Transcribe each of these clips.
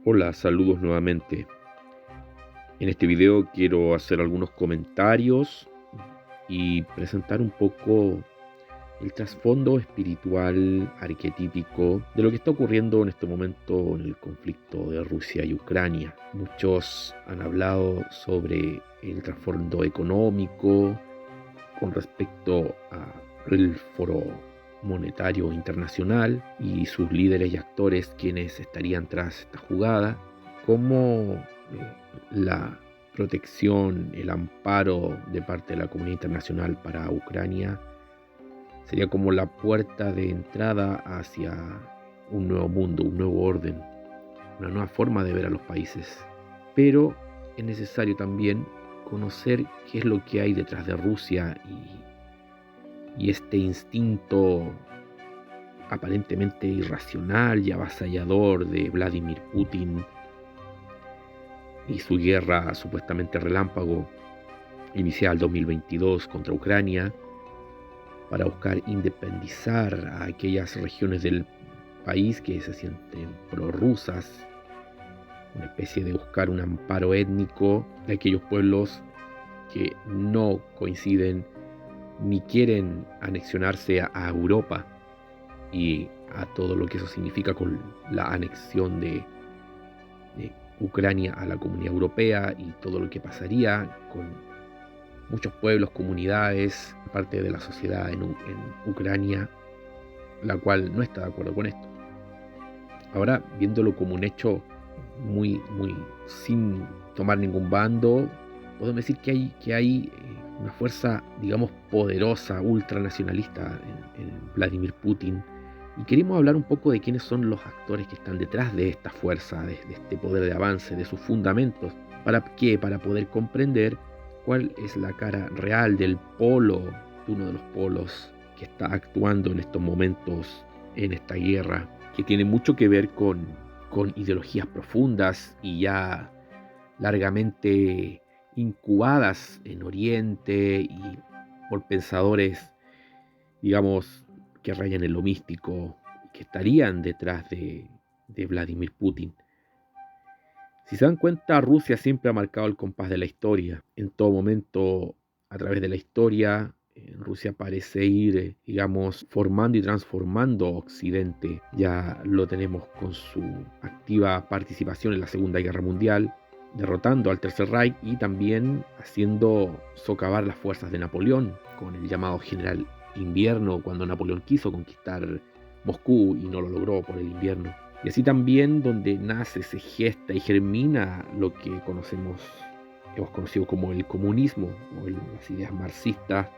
Hola, saludos nuevamente. En este video quiero hacer algunos comentarios y presentar un poco el trasfondo espiritual arquetípico de lo que está ocurriendo en este momento en el conflicto de Rusia y Ucrania. Muchos han hablado sobre el trasfondo económico con respecto al Foro Monetario Internacional y sus líderes y actores quienes estarían tras esta jugada, como la protección, el amparo de parte de la comunidad internacional para Ucrania sería como la puerta de entrada hacia un nuevo mundo, un nuevo orden, una nueva forma de ver a los países. Pero es necesario también conocer qué es lo que hay detrás de Rusia y este instinto aparentemente irracional y avasallador de Vladimir Putin y su guerra supuestamente relámpago iniciada en 2022 contra Ucrania para buscar independizar a aquellas regiones del país que se sienten prorrusas, una especie de buscar un amparo étnico de aquellos pueblos que no coinciden ni quieren anexionarse a Europa y a todo lo que eso significa con la anexión de Ucrania a la Comunidad Europea y todo lo que pasaría con muchos pueblos, comunidades, parte de la sociedad en Ucrania, la cual no está de acuerdo con esto. Ahora, viéndolo como un hecho muy sin tomar ningún bando, podemos decir que hay una fuerza, digamos, poderosa, ultranacionalista en Vladimir Putin. Y queremos hablar un poco de quiénes son los actores que están detrás de esta fuerza, de este poder de avance, de sus fundamentos. ¿Para qué? Para poder comprender cuál es la cara real del polo, de uno de los polos que está actuando en estos momentos en esta guerra, que tiene mucho que ver con ideologías profundas y ya largamente incubadas en Oriente y por pensadores, digamos, que rayan en lo místico, que estarían detrás de Vladimir Putin. Si se dan cuenta, Rusia siempre ha marcado el compás de la historia. En todo momento, a través de la historia, Rusia parece ir, digamos, formando y transformando Occidente. Ya lo tenemos con su activa participación en la Segunda Guerra Mundial, derrotando al Tercer Reich y también haciendo socavar las fuerzas de Napoleón, con el llamado General Invierno, cuando Napoleón quiso conquistar Moscú y no lo logró por el invierno. Y así también donde nace, se gesta y germina lo que hemos conocido como el comunismo, o las ideas marxistas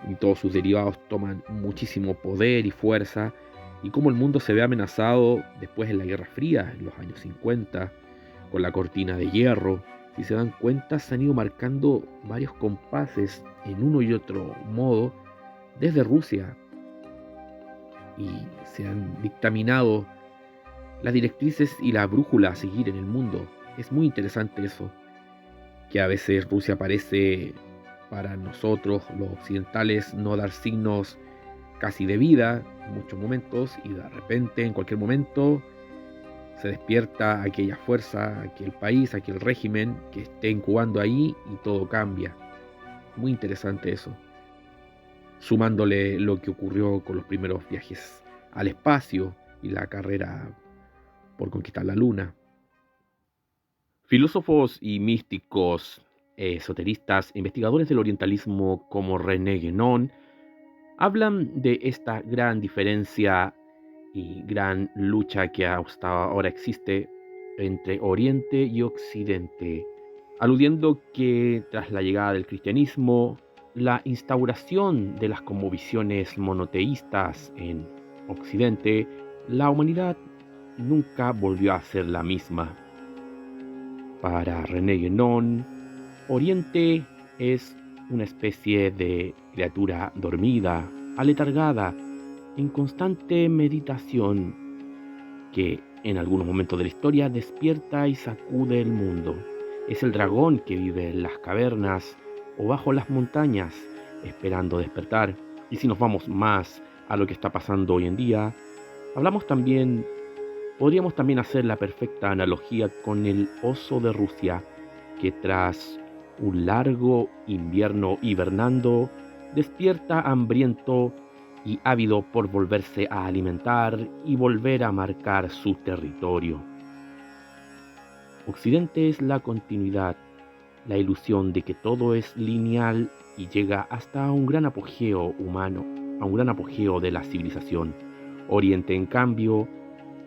y todos sus derivados toman muchísimo poder y fuerza, y cómo el mundo se ve amenazado después de la Guerra Fría, en los años 50, con la cortina de hierro. Si se dan cuenta, se han ido marcando varios compases en uno y otro modo desde Rusia, y se han dictaminado las directrices y la brújula a seguir en el mundo. Es muy interesante eso, que a veces Rusia parece para nosotros, los occidentales, no dar signos casi de vida en muchos momentos, y de repente, en cualquier momento, se despierta aquella fuerza, aquel país, aquel régimen que esté incubando ahí y todo cambia. Muy interesante eso. Sumándole lo que ocurrió con los primeros viajes al espacio y la carrera por conquistar la luna. Filósofos y místicos, esoteristas, investigadores del orientalismo como René Guénon hablan de esta gran diferencia y gran lucha que hasta ahora existe entre Oriente y Occidente, aludiendo que tras la llegada del cristianismo, la instauración de las cosmovisiones monoteístas en Occidente, la humanidad nunca volvió a ser la misma. Para René Guénon, Oriente es una especie de criatura dormida, aletargada, en constante meditación, que en algunos momentos de la historia despierta y sacude el mundo. Es el dragón que vive en las cavernas o bajo las montañas, esperando despertar. Y si nos vamos más a lo que está pasando hoy en día, hablamos también Podríamos también hacer la perfecta analogía con el oso de Rusia, que tras un largo invierno hibernando, despierta hambriento y ávido por volverse a alimentar y volver a marcar su territorio. Occidente es la continuidad, la ilusión de que todo es lineal y llega hasta un gran apogeo humano, a un gran apogeo de la civilización. Oriente, en cambio,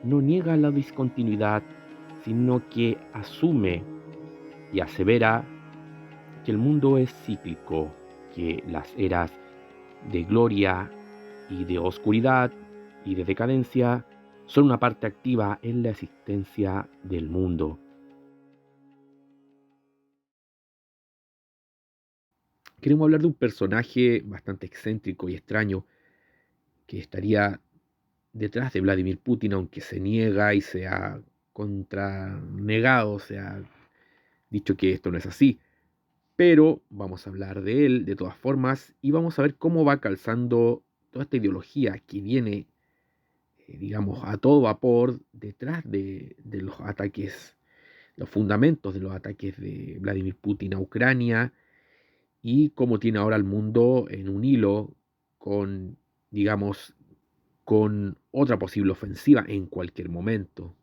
no niega la discontinuidad, sino que asume y asevera que el mundo es cíclico, que las eras de gloria y de oscuridad y de decadencia son una parte activa en la existencia del mundo. Queremos hablar de un personaje bastante excéntrico y extraño que estaría detrás de Vladimir Putin, aunque se niega y se ha contranegado, se ha dicho que esto no es así. Pero vamos a hablar de él de todas formas y vamos a ver cómo va calzando toda esta ideología que viene, digamos, a todo vapor detrás de los ataques, los fundamentos de los ataques de Vladimir Putin a Ucrania y cómo tiene ahora el mundo en un hilo con, digamos, con otra posible ofensiva en cualquier momento.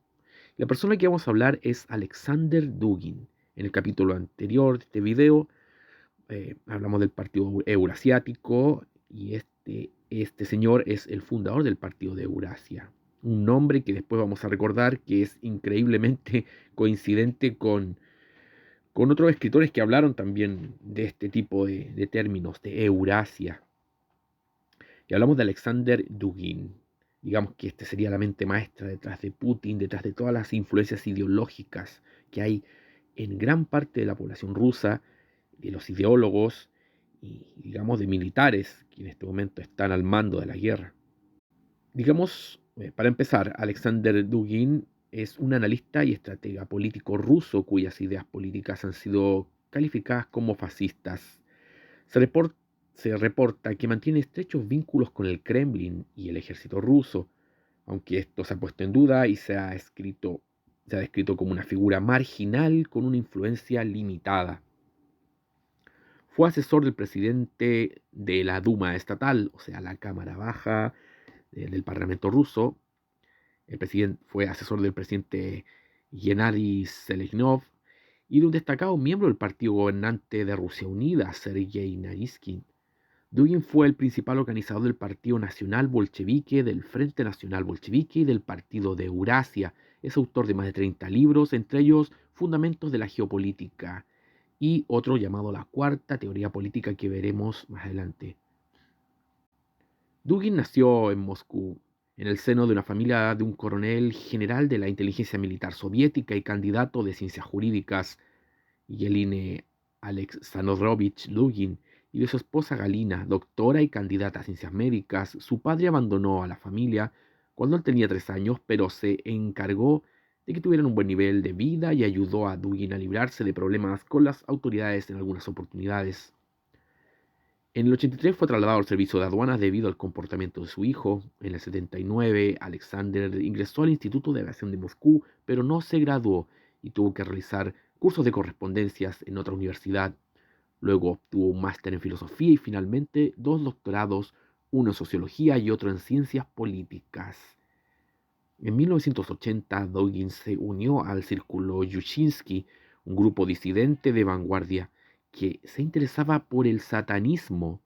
La persona que vamos a hablar es Alexander Dugin. En el capítulo anterior de este video hablamos del Partido Eurasiático y este señor es el fundador del Partido de Eurasia. Un nombre que después vamos a recordar que es increíblemente coincidente con otros escritores que hablaron también de este tipo de términos, de Eurasia. Y hablamos de Alexander Dugin. Digamos que este sería la mente maestra detrás de Putin, detrás de todas las influencias ideológicas que hay en gran parte de la población rusa, de los ideólogos y, digamos, de militares que en este momento están al mando de la guerra. Digamos, para empezar, Alexander Dugin es un analista y estratega político ruso cuyas ideas políticas han sido calificadas como fascistas. Se, report- Se reporta que mantiene estrechos vínculos con el Kremlin y el ejército ruso, aunque esto se ha puesto en duda y se ha descrito como una figura marginal con una influencia limitada. Fue asesor del presidente de la Duma estatal, o sea, la Cámara Baja del Parlamento ruso. El presidente fue asesor del presidente Gennady Seleznov y de un destacado miembro del partido gobernante de Rusia Unida, Sergei Nariskin. Dugin fue el principal organizador del Partido Nacional Bolchevique, del Frente Nacional Bolchevique y del Partido de Eurasia. Es autor de más de 30 libros, entre ellos Fundamentos de la Geopolítica y otro llamado La Cuarta Teoría Política que veremos más adelante. Dugin nació en Moscú, en el seno de una familia de un coronel general de la inteligencia militar soviética y candidato de ciencias jurídicas, Yeline Alexandrovich Dugin, y de su esposa Galina, doctora y candidata a ciencias médicas. Su padre abandonó a la familia cuando él tenía 3 años, pero se encargó de que tuvieran un buen nivel de vida y ayudó a Dugin a librarse de problemas con las autoridades en algunas oportunidades. En el 83 fue trasladado al servicio de aduanas debido al comportamiento de su hijo. En el 79, Alexander ingresó al Instituto de Aviación de Moscú, pero no se graduó y tuvo que realizar cursos de correspondencias en otra universidad. Luego obtuvo un máster en filosofía y finalmente 2 doctorados, uno en sociología y otro en ciencias políticas. En 1980, Dugin se unió al Círculo Yushinsky, un grupo disidente de vanguardia que se interesaba por el satanismo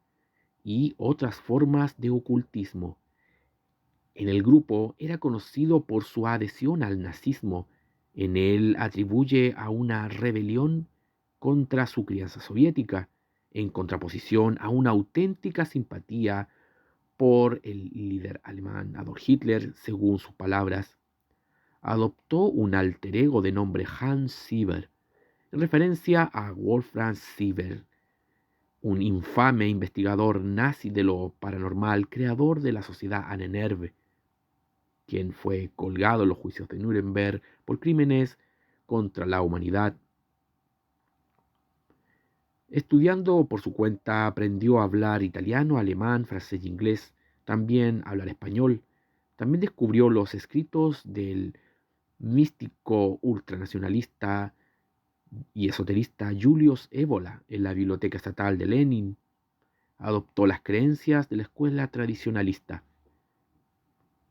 y otras formas de ocultismo. En el grupo era conocido por su adhesión al nazismo. En él atribuye a una rebelión contra su crianza soviética, en contraposición a una auténtica simpatía por el líder alemán Adolf Hitler, según sus palabras. Adoptó un alter ego de nombre Hans Sieber, en referencia a Wolfgang Sieber, un infame investigador nazi de lo paranormal, creador de la sociedad Ahnenerbe, quien fue colgado en los juicios de Nuremberg por crímenes contra la humanidad. Estudiando por su cuenta, aprendió a hablar italiano, alemán, francés y inglés, también a hablar español. También descubrió los escritos del místico ultranacionalista y esoterista Julius Evola en la Biblioteca Estatal de Lenin. Adoptó las creencias de la escuela tradicionalista.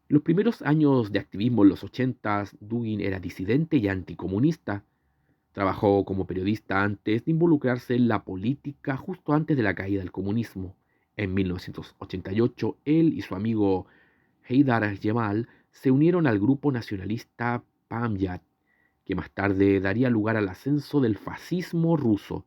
Los primeros años de activismo en los 80, Dugin era disidente y anticomunista. Trabajó como periodista antes de involucrarse en la política justo antes de la caída del comunismo. En 1988, él y su amigo Heydar Yemal se unieron al grupo nacionalista Pamjat, que más tarde daría lugar al ascenso del fascismo ruso.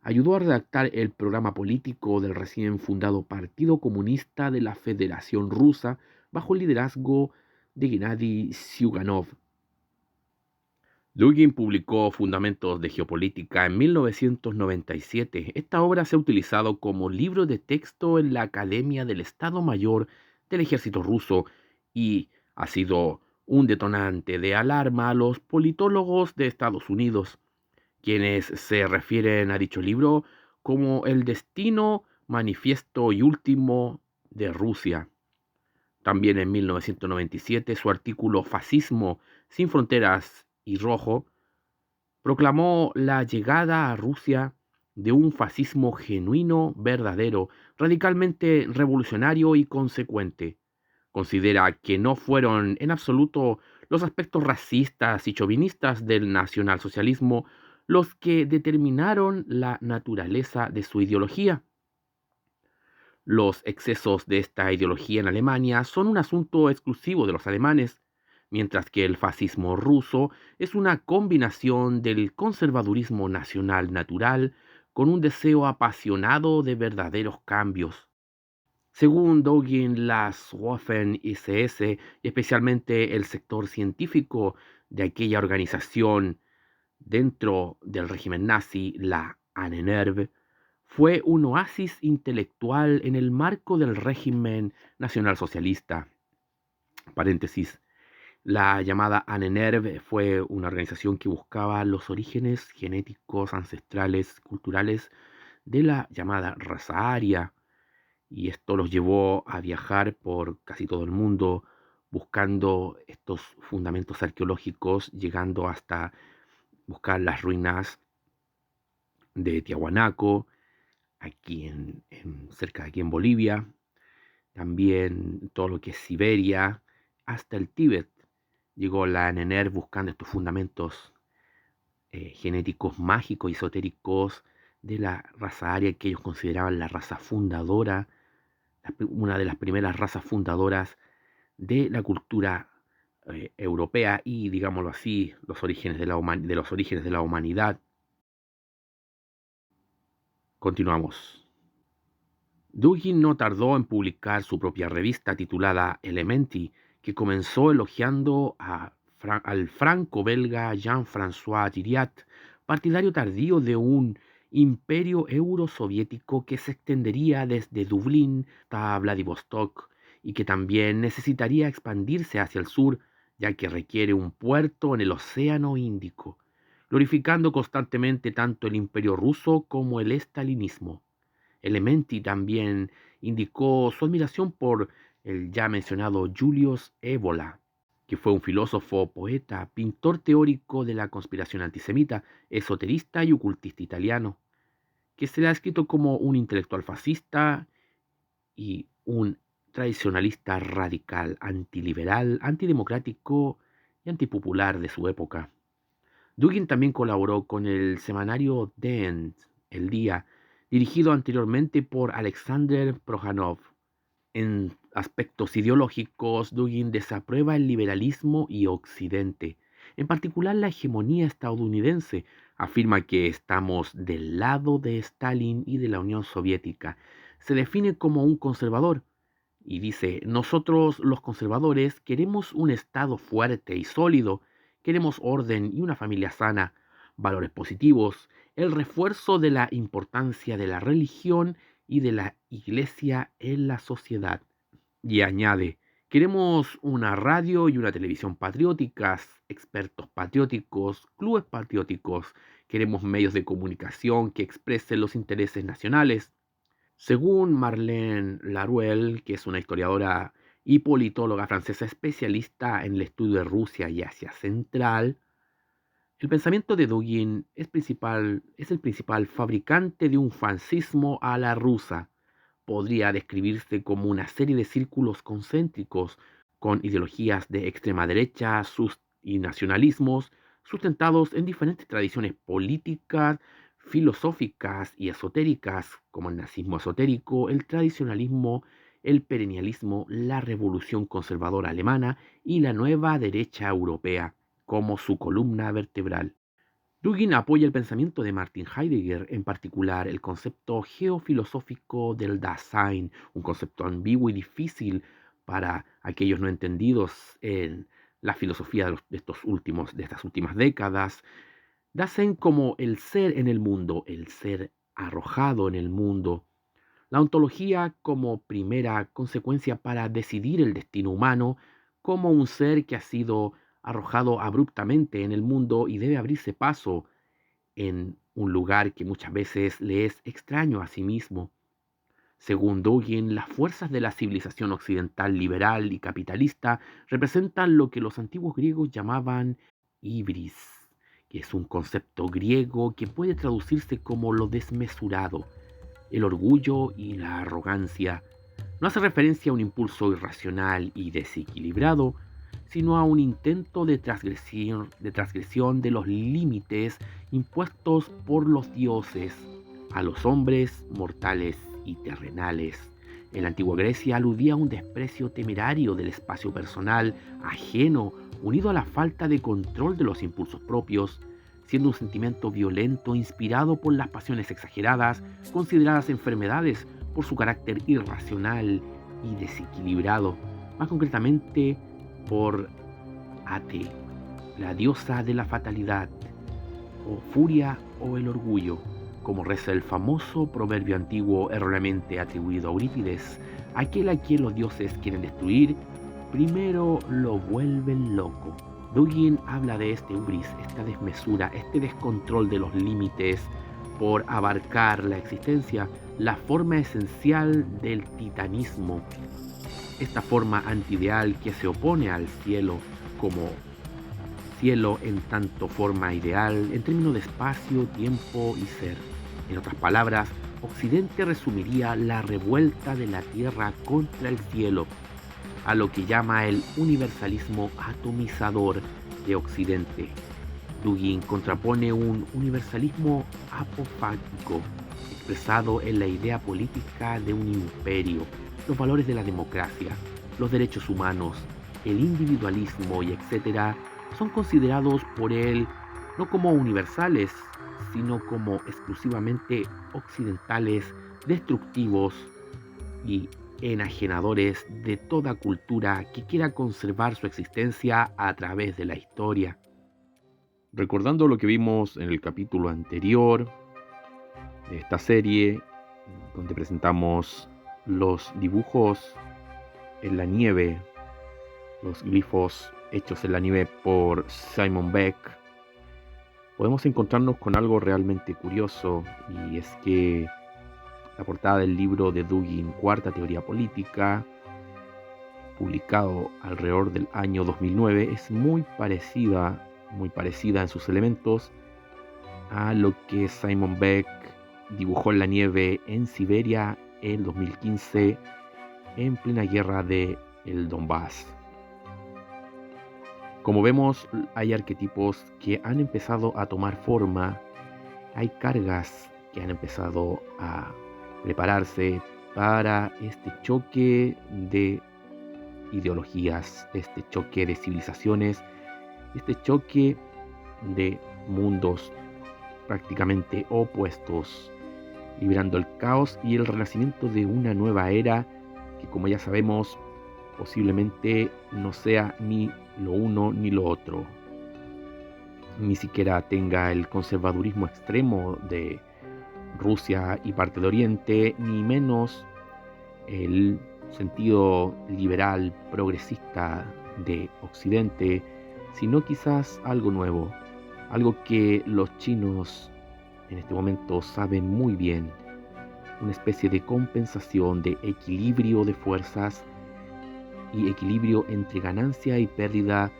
Ayudó a redactar el programa político del recién fundado Partido Comunista de la Federación Rusa bajo el liderazgo de Gennady Zyuganov. Dugin publicó Fundamentos de Geopolítica en 1997. Esta obra se ha utilizado como libro de texto en la Academia del Estado Mayor del Ejército Ruso y ha sido un detonante de alarma a los politólogos de Estados Unidos, quienes se refieren a dicho libro como el destino manifiesto y último de Rusia. También en 1997 su artículo Fascismo sin fronteras y rojo proclamó la llegada a Rusia de un fascismo genuino, verdadero, radicalmente revolucionario y consecuente. Considera que no fueron en absoluto los aspectos racistas y chauvinistas del nacionalsocialismo los que determinaron la naturaleza de su ideología. Los excesos de esta ideología en Alemania son un asunto exclusivo de los alemanes, mientras que el fascismo ruso es una combinación del conservadurismo nacional natural con un deseo apasionado de verdaderos cambios. Según Dugin, las Waffen-SS, y especialmente el sector científico de aquella organización dentro del régimen nazi, la Ahnenerbe, fue un oasis intelectual en el marco del régimen nacionalsocialista. Paréntesis. La llamada Ahnenerbe fue una organización que buscaba los orígenes genéticos, ancestrales, culturales de la llamada raza aria, y esto los llevó a viajar por casi todo el mundo buscando estos fundamentos arqueológicos, llegando hasta buscar las ruinas de Tiahuanaco, cerca de aquí en Bolivia, también todo lo que es Siberia, hasta el Tíbet. Llegó la NENER buscando estos fundamentos genéticos mágicos y esotéricos de la raza aria que ellos consideraban la raza fundadora, una de las primeras razas fundadoras de la cultura europea y, digámoslo así, los orígenes de los orígenes de la humanidad. Continuamos. Dugin no tardó en publicar su propia revista titulada Elementi, que comenzó elogiando al franco-belga Jean-François Thiriat, partidario tardío de un imperio eurosoviético que se extendería desde Dublín hasta Vladivostok y que también necesitaría expandirse hacia el sur, ya que requiere un puerto en el Océano Índico, glorificando constantemente tanto el imperio ruso como el estalinismo. Elementi también indicó su admiración por el ya mencionado Julius Evola, que fue un filósofo, poeta, pintor teórico de la conspiración antisemita, esoterista y ocultista italiano, que se le ha escrito como un intelectual fascista y un tradicionalista radical, antiliberal, antidemocrático y antipopular de su época. Dugin también colaboró con el semanario Dent, El Día, dirigido anteriormente por Alexander Projanov. En aspectos ideológicos, Dugin desaprueba el liberalismo y Occidente, en particular la hegemonía estadounidense. Afirma que estamos del lado de Stalin y de la Unión Soviética. Se define como un conservador y dice: nosotros los conservadores queremos un Estado fuerte y sólido, queremos orden y una familia sana, valores positivos, el refuerzo de la importancia de la religión y de la iglesia en la sociedad. Y añade: queremos una radio y una televisión patrióticas, expertos patrióticos, clubes patrióticos, queremos medios de comunicación que expresen los intereses nacionales. Según Marlene Laruelle, que es una historiadora y politóloga francesa especialista en el estudio de Rusia y Asia Central. El pensamiento de Dugin es el principal fabricante de un fascismo a la rusa. Podría describirse como una serie de círculos concéntricos con ideologías de extrema derecha y nacionalismos sustentados en diferentes tradiciones políticas, filosóficas y esotéricas, como el nazismo esotérico, el tradicionalismo, el perennialismo, la revolución conservadora alemana y la nueva derecha europea, como su columna vertebral. Dugin apoya el pensamiento de Martin Heidegger, en particular el concepto geofilosófico del Dasein, un concepto ambiguo y difícil para aquellos no entendidos en la filosofía de estas últimas décadas. Dasein como el ser en el mundo, el ser arrojado en el mundo. La ontología como primera consecuencia para decidir el destino humano, como un ser que ha sido arrojado abruptamente en el mundo y debe abrirse paso en un lugar que muchas veces le es extraño a sí mismo. Según Dugin, las fuerzas de la civilización occidental liberal y capitalista representan lo que los antiguos griegos llamaban ibris, que es un concepto griego que puede traducirse como lo desmesurado, el orgullo y la arrogancia. No hace referencia a un impulso irracional y desequilibrado, sino a un intento de transgresión de los límites impuestos por los dioses a los hombres mortales y terrenales. En la antigua Grecia aludía a un desprecio temerario del espacio personal, ajeno, unido a la falta de control de los impulsos propios, siendo un sentimiento violento inspirado por las pasiones exageradas, consideradas enfermedades por su carácter irracional y desequilibrado, más concretamente por Ate, la diosa de la fatalidad, o furia o el orgullo, como reza el famoso proverbio antiguo erróneamente atribuido a Eurípides: aquel a quien los dioses quieren destruir, primero lo vuelven loco. Dugin habla de este hubris, esta desmesura, este descontrol de los límites por abarcar la existencia, la forma esencial del titanismo, esta forma antiideal que se opone al cielo como cielo en tanto forma ideal en términos de espacio, tiempo y ser. En otras palabras, Occidente resumiría la revuelta de la Tierra contra el cielo, a lo que llama el universalismo atomizador de Occidente. Dugin contrapone un universalismo apofático, expresado en la idea política de un imperio, los valores de la democracia, los derechos humanos, el individualismo y etcétera, son considerados por él no como universales, sino como exclusivamente occidentales, destructivos y enajenadores de toda cultura que quiera conservar su existencia a través de la historia. Recordando lo que vimos en el capítulo anterior de esta serie, donde presentamos los dibujos en la nieve, los glifos hechos en la nieve por Simon Beck, podemos encontrarnos con algo realmente curioso, y es que la portada del libro de Dugin, Cuarta Teoría Política, publicado alrededor del año 2009, es muy parecida en sus elementos a lo que Simon Beck dibujó en la nieve en Siberia en 2015, en plena guerra de el Donbass. Como vemos, hay arquetipos que han empezado a tomar forma, hay cargas que han empezado a prepararse para este choque de ideologías, este choque de civilizaciones, este choque de mundos prácticamente opuestos, librando el caos y el renacimiento de una nueva era que, como ya sabemos, posiblemente no sea ni lo uno ni lo otro, ni siquiera tenga el conservadurismo extremo de Rusia y parte de Oriente, ni menos el sentido liberal progresista de Occidente, sino quizás algo nuevo, algo que los chinos en este momento saben muy bien, una especie de compensación, de equilibrio de fuerzas y equilibrio entre ganancia y pérdida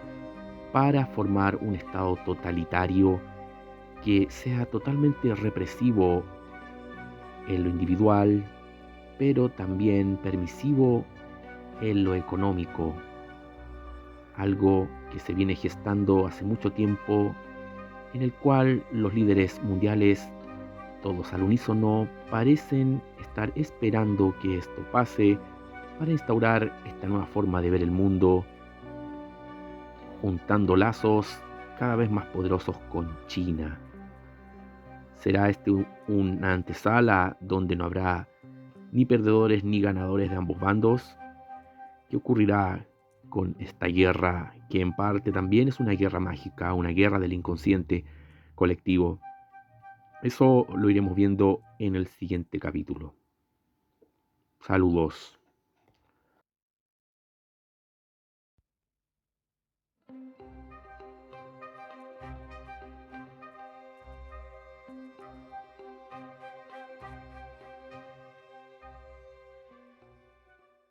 para formar un estado totalitario que sea totalmente represivo en lo individual, pero también permisivo en lo económico, algo que se viene gestando hace mucho tiempo, en el cual los líderes mundiales, todos al unísono, parecen estar esperando que esto pase para instaurar esta nueva forma de ver el mundo, juntando lazos cada vez más poderosos con China. ¿Será este una antesala donde no habrá ni perdedores ni ganadores de ambos bandos? ¿Qué ocurrirá con esta guerra que en parte también es una guerra mágica, una guerra del inconsciente colectivo? Eso lo iremos viendo en el siguiente capítulo. Saludos.